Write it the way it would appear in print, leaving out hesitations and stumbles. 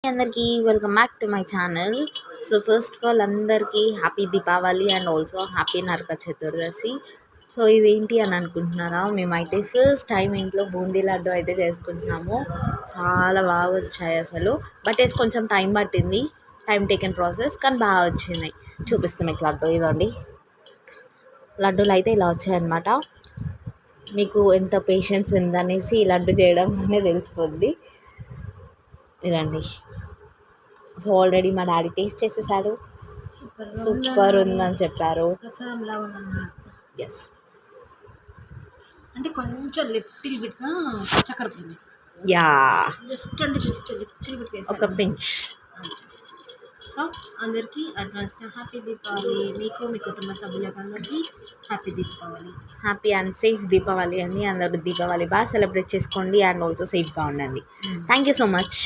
అందరికీ welcome back to my channel. So first of all అందరికీ happy Deepavali and also happy Naraka Chaturdashi. So ఇదేంటి అని అనుకుంటున్నారా, మేమైతే ఫస్ట్ టైం ఇంట్లో బూందీ లడ్డు అయితే చేసుకుంటున్నాము. చాలా బాగా వచ్చాయి అసలు, బట్ కొంచెం టైం పట్టింది, టైం టేకెన్ ప్రాసెస్, కానీ బాగా వచ్చినాయి. చూపిస్తాం మీకు లడ్డు. ఇదండి లడ్డూలు అయితే ఇలా వచ్చాయన్నమాట. మీకు ఎంత పేషెన్స్ ఉందనేసి ఈ లడ్డు చేయడం అనేది తెలిసిపోద్ది. ఇదండి. సో ఆల్రెడీ మా డాడీ టేస్ట్ చేసేసాడు, సూపర్ ఉందని చెప్పారు. ఎస్, అంటే కొంచెం లిటిల్ బిట్గా చక్కెర పొడి, యా, జస్ట్ అంటే జస్ట్ లిటిల్ బిట్ వేసాను, ఒక పించ్. సో అందరికీ అడ్వాన్స్గా హ్యాపీ దీపావళి. మీకు మీ కుటుంబ సభ్యులకు అందరికీ happy Deepavali, happy and safe Deepavali అని. అందరూ దీపావళి బాగా సెలబ్రేట్ చేసుకోండి అండ్ ఆల్సో సేఫ్గా ఉండండి. Thank you so much.